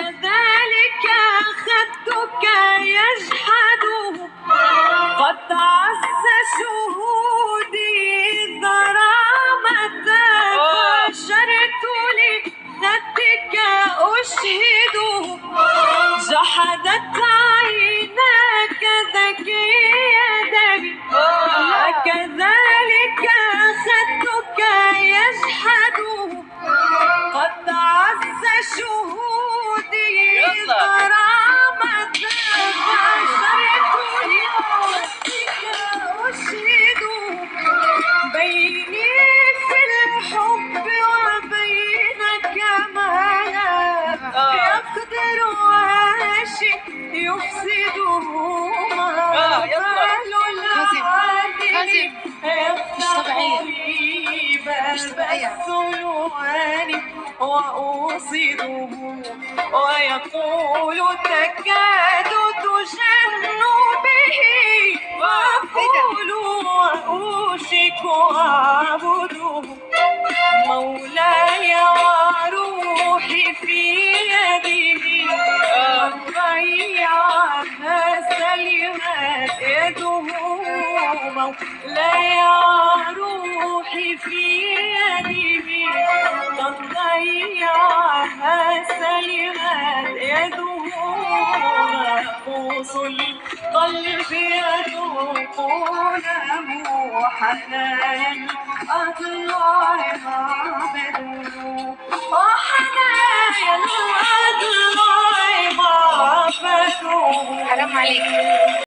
كذلك خدك يجحده قد عز شهودي ضرامتك بشرت لخدك أشهده جحدت عيناك ذكي يدي كذلك خدك يجحده قد عز شهودي ضرامتك بشرت لخدك أشهده بيني في الحب وبينك ما لا يقدر عاشق يفسده ما بال العادل يفتح لي باب السلوان وأوصده ويقول تكاد تجن به وأقول وأوشك أعبده مولاي وروحي في يده ضيعها سلمت يده مولاي وروحي في يده قد ضيعها سلمت يده نفوس القلب يذوقون حنان أضلاع عبده وحنايا الأضلاع عبده. حرام عليك.